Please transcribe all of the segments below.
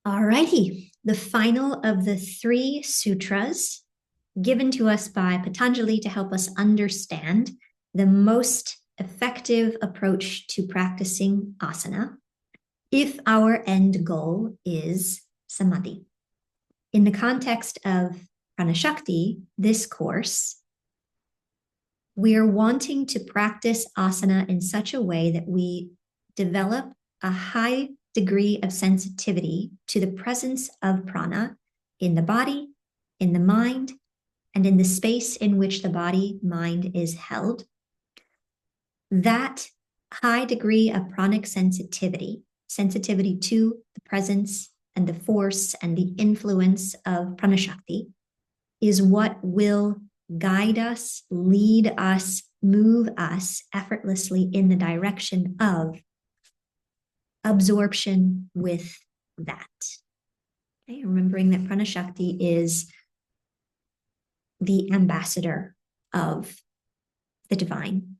Alrighty, the final of the 3 sutras given to us by Patanjali to help us understand the most effective approach to practicing asana if our end goal is samadhi. In the context of Prāṇaśakti, this course, we're wanting to practice asana in such a way that we develop a high degree of sensitivity to the presence of prana in the body, in the mind, and in the space in which the body-mind is held. That high degree of pranic sensitivity to the presence and the force and the influence of Prāṇaśakti, is what will guide us, lead us, move us effortlessly in the direction of absorption with that. Okay? Remembering that Prāṇaśakti is the ambassador of the divine,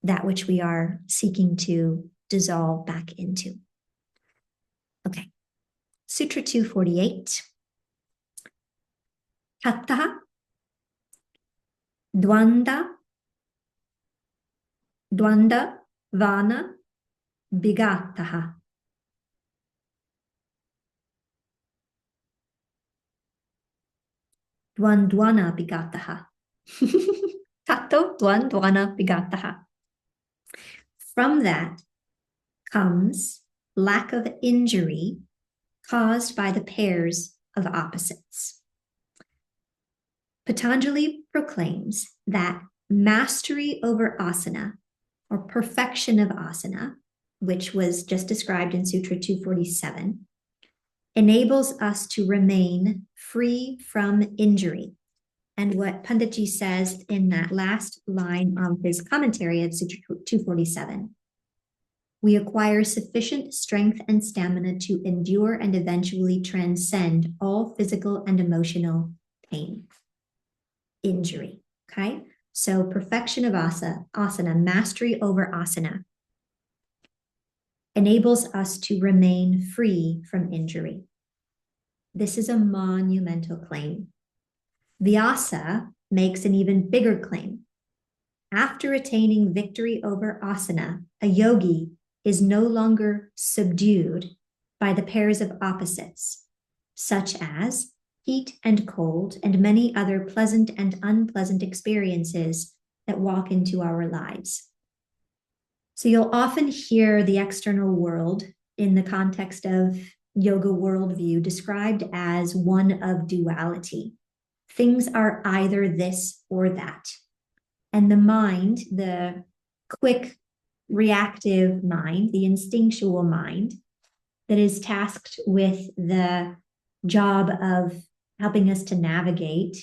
that which we are seeking to dissolve back into. Okay, Sutra 248. Tattha dvanda vana bigataha. Dvandvana bigataha. Tatto dvandvana bigataha. From that comes lack of injury caused by the pairs of opposites. Patanjali proclaims that mastery over asana, or perfection of asana, which was just described in Sutra 247, enables us to remain free from injury. And what Panditji says in that last line of his commentary of Sutra 247, we acquire sufficient strength and stamina to endure and eventually transcend all physical and emotional pain, injury. Okay, so perfection of asana, mastery over asana, enables us to remain free from injury. This is a monumental claim. Vyasa makes an even bigger claim. After attaining victory over asana, a yogi is no longer subdued by the pairs of opposites, such as heat and cold and many other pleasant and unpleasant experiences that walk into our lives. So you'll often hear the external world in the context of yoga worldview described as one of duality. Things are either this or that. And the mind, the quick, reactive mind, the instinctual mind that is tasked with the job of helping us to navigate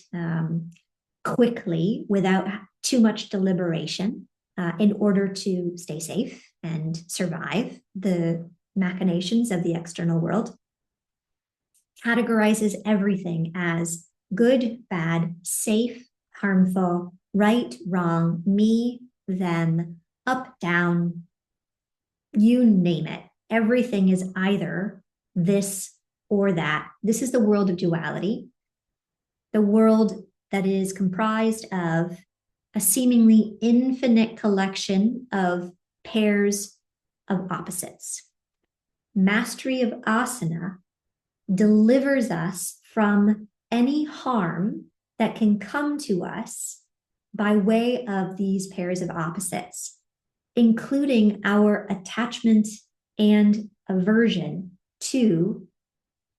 quickly without too much deliberation in order to stay safe and survive the machinations of the external world, categorizes everything as good, bad, safe, harmful, right, wrong, me, them, up, down, you name it. Everything is either this or that. This is the world of duality, the world that is comprised of a seemingly infinite collection of pairs of opposites. Mastery of asana delivers us from any harm that can come to us by way of these pairs of opposites, including our attachment and aversion to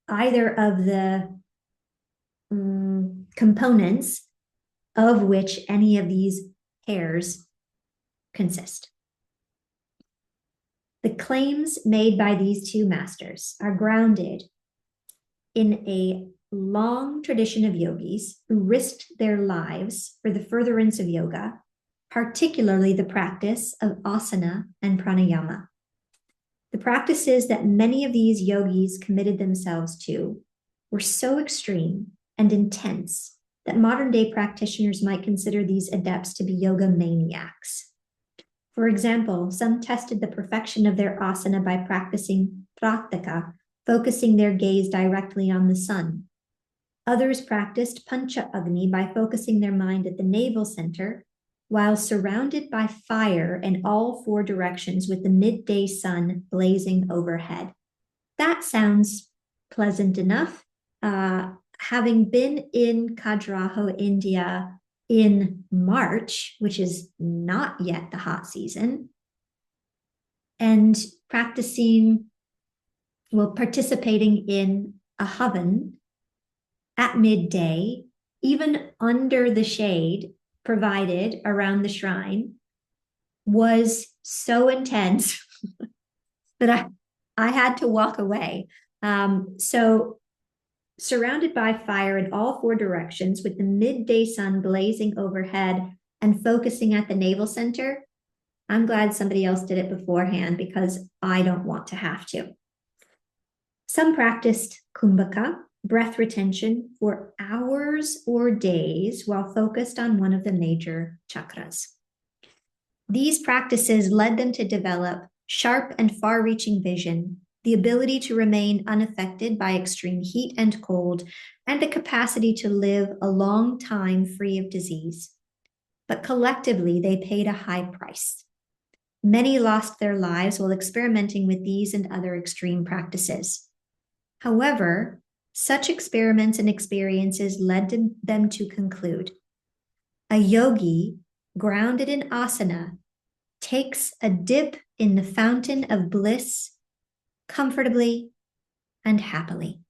either of the components of which any of these pairs consist. The claims made by these two masters are grounded in a long tradition of yogis who risked their lives for the furtherance of yoga, particularly the practice of asana and pranayama. The practices that many of these yogis committed themselves to were so extreme and intense that modern-day practitioners might consider these adepts to be yoga maniacs. For example, some tested the perfection of their asana by practicing pratyeka, focusing their gaze directly on the sun. Others practiced Pancha Agni by focusing their mind at the navel center while surrounded by fire in all four directions with the midday sun blazing overhead. That sounds pleasant enough. Having been in Khajuraho, India in March, which is not yet the hot season, and participating in a havan at midday, even under the shade provided around the shrine, was so intense that I had to walk away. So surrounded by fire in all four directions with the midday sun blazing overhead and focusing at the navel center, I'm glad somebody else did it beforehand because I don't want to have to. Some practiced kumbhaka, breath retention, for hours or days while focused on one of the major chakras. These practices led them to develop sharp and far-reaching vision, the ability to remain unaffected by extreme heat and cold, and the capacity to live a long time free of disease. But collectively, they paid a high price. Many lost their lives while experimenting with these and other extreme practices. However, such experiments and experiences led them to conclude: a yogi grounded in asana takes a dip in the fountain of bliss comfortably and happily.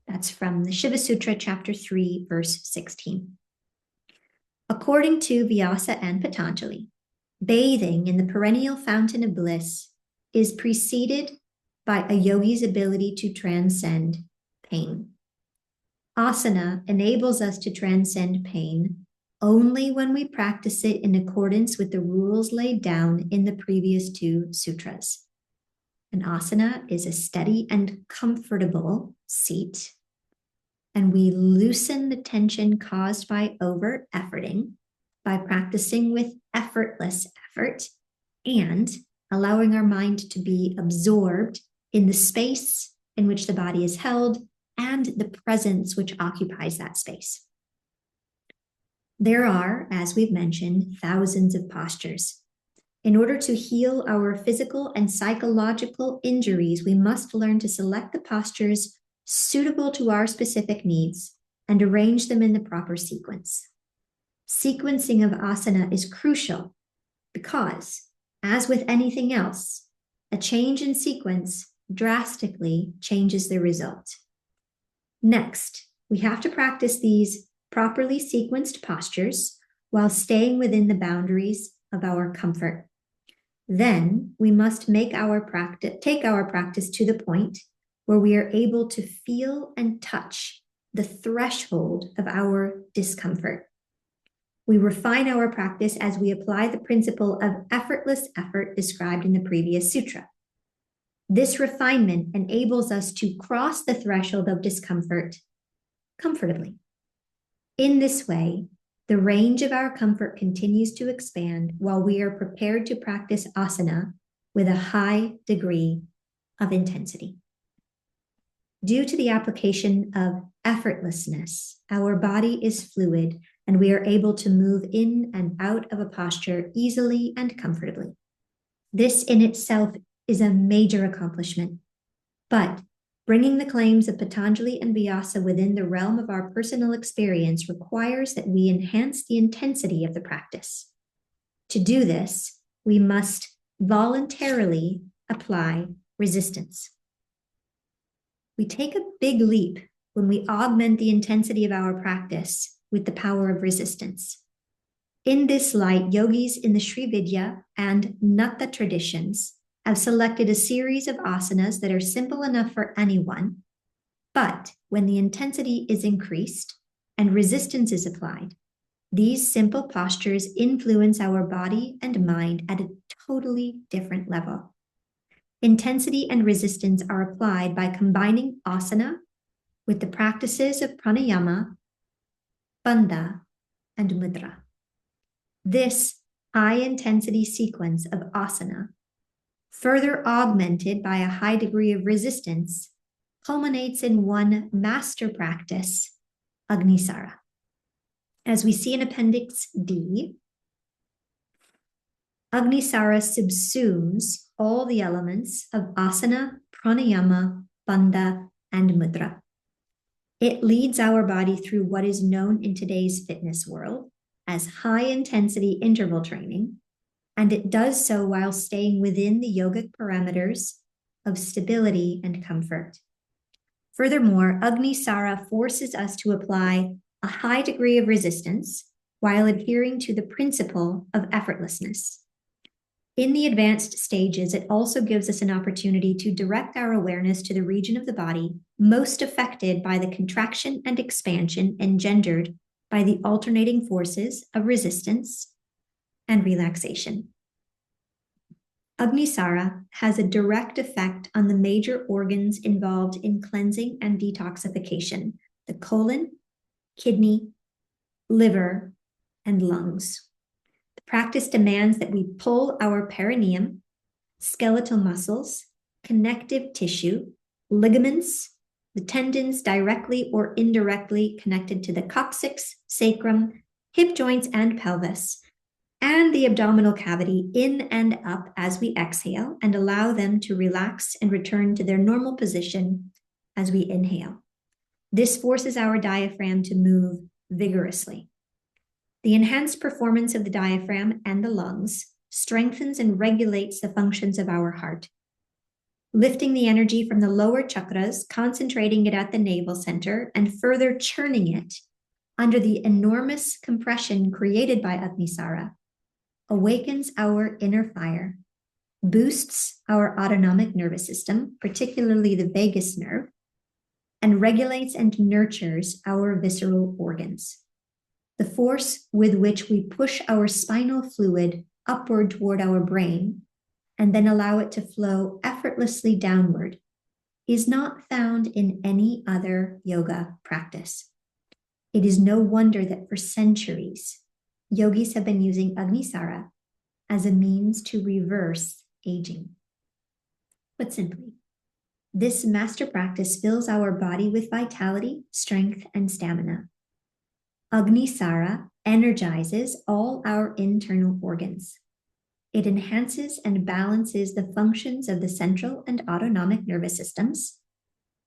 That's from the Shiva Sūtra, chapter 3, verse 16. According to Vyasa and Patanjali, bathing in the perennial fountain of bliss is preceded by a yogi's ability to transcend pain. Asana enables us to transcend pain only when we practice it in accordance with the rules laid down in the previous two sutras. An asana is a steady and comfortable seat, and we loosen the tension caused by over-efforting by practicing with effortless effort and allowing our mind to be absorbed in the space in which the body is held and the presence which occupies that space. There are, as we've mentioned, thousands of postures. In order to heal our physical and psychological injuries, we must learn to select the postures suitable to our specific needs and arrange them in the proper sequence. Sequencing of asana is crucial because, as with anything else, a change in sequence drastically changes the result. Next, we have to practice these properly sequenced postures while staying within the boundaries of our comfort. Then we must take our practice to the point where we are able to feel and touch the threshold of our discomfort. We refine our practice as we apply the principle of effortless effort described in the previous sutra. This refinement enables us to cross the threshold of discomfort comfortably. In this way, the range of our comfort continues to expand while we are prepared to practice asana with a high degree of intensity. Due to the application of effortlessness, our body is fluid and we are able to move in and out of a posture easily and comfortably. This in itself is a major accomplishment, but bringing the claims of Patanjali and Vyasa within the realm of our personal experience requires that we enhance the intensity of the practice. To do this, we must voluntarily apply resistance. We take a big leap when we augment the intensity of our practice with the power of resistance. In this light, yogis in the Sri Vidya and Natta traditions have selected a series of asanas that are simple enough for anyone, but when the intensity is increased and resistance is applied, these simple postures influence our body and mind at a totally different level. Intensity and resistance are applied by combining asana with the practices of pranayama, bandha, and mudra. This high-intensity sequence of asana, further augmented by a high degree of resistance, culminates in one master practice, Agnisara. As we see in Appendix D, Agnisara subsumes all the elements of asana, pranayama, bandha, and mudra. It leads our body through what is known in today's fitness world as high-intensity interval training, and it does so while staying within the yogic parameters of stability and comfort. Furthermore, Agnisara forces us to apply a high degree of resistance while adhering to the principle of effortlessness. In the advanced stages, it also gives us an opportunity to direct our awareness to the region of the body most affected by the contraction and expansion engendered by the alternating forces of resistance and relaxation. Agnisara has a direct effect on the major organs involved in cleansing and detoxification: the colon, kidney, liver, and lungs. The practice demands that we pull our perineum, skeletal muscles, connective tissue, ligaments, the tendons directly or indirectly connected to the coccyx, sacrum, hip joints, and pelvis, and the abdominal cavity in and up as we exhale, and allow them to relax and return to their normal position as we inhale. This forces our diaphragm to move vigorously. The enhanced performance of the diaphragm and the lungs strengthens and regulates the functions of our heart, lifting the energy from the lower chakras, concentrating it at the navel center, and further churning it under the enormous compression created by Agnisara, awakens our inner fire, boosts our autonomic nervous system, particularly the vagus nerve, and regulates and nurtures our visceral organs. The force with which we push our spinal fluid upward toward our brain and then allow it to flow effortlessly downward is not found in any other yoga practice. It is no wonder that for centuries, yogis have been using Agnisara as a means to reverse aging. Put simply, this master practice fills our body with vitality, strength, and stamina. Agnisara energizes all our internal organs. It enhances and balances the functions of the central and autonomic nervous systems.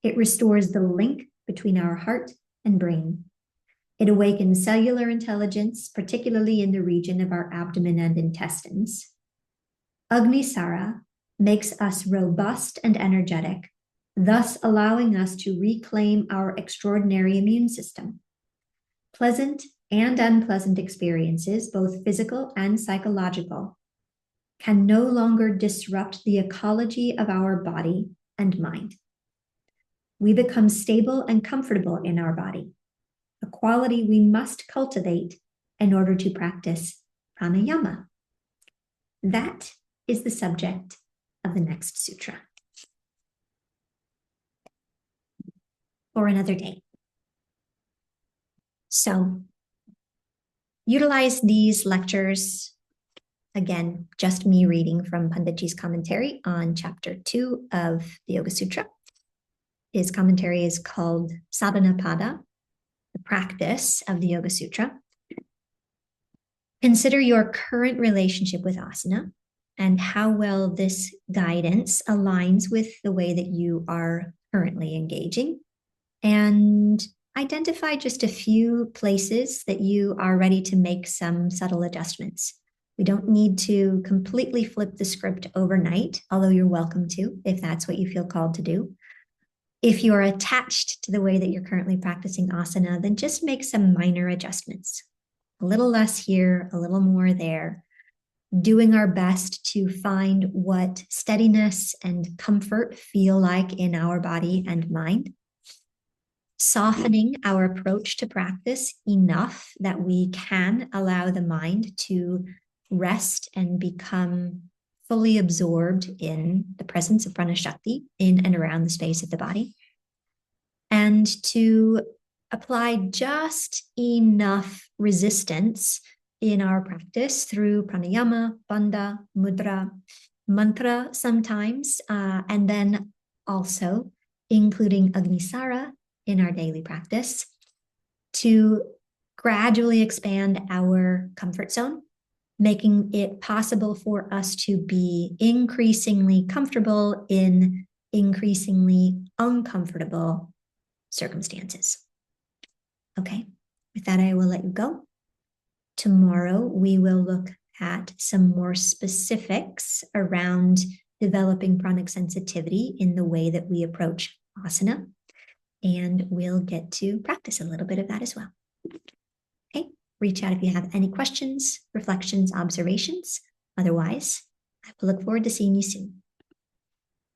It restores the link between our heart and brain. It awakens cellular intelligence, particularly in the region of our abdomen and intestines. Agnisara makes us robust and energetic, thus allowing us to reclaim our extraordinary immune system. Pleasant and unpleasant experiences, both physical and psychological, can no longer disrupt the ecology of our body and mind. We become stable and comfortable in our body, a quality we must cultivate in order to practice pranayama. That is the subject of the next sutra. For another day. So, utilize these lectures, again, just me reading from Panditji's commentary on chapter 2 of the Yoga Sutra. His commentary is called Sadhana Pada, the practice of the Yoga Sutra. Consider your current relationship with asana and how well this guidance aligns with the way that you are currently engaging, and identify just a few places that you are ready to make some subtle adjustments. We don't need to completely flip the script overnight, although you're welcome to if that's what you feel called to do. If you are attached to the way that you're currently practicing asana, then just make some minor adjustments. A little less here, a little more there, doing our best to find what steadiness and comfort feel like in our body and mind. Softening our approach to practice enough that we can allow the mind to rest and become fully absorbed in the presence of Prāṇaśakti in and around the space of the body. And to apply just enough resistance in our practice through pranayama, bandha, mudra, mantra sometimes, and then also including Agnisara in our daily practice, to gradually expand our comfort zone, making it possible for us to be increasingly comfortable in increasingly uncomfortable circumstances. Okay, with that, I will let you go. Tomorrow, we will look at some more specifics around developing pranic sensitivity in the way that we approach asana, and we'll get to practice a little bit of that as well. Okay, reach out if you have any questions, reflections, observations. Otherwise, I will look forward to seeing you soon.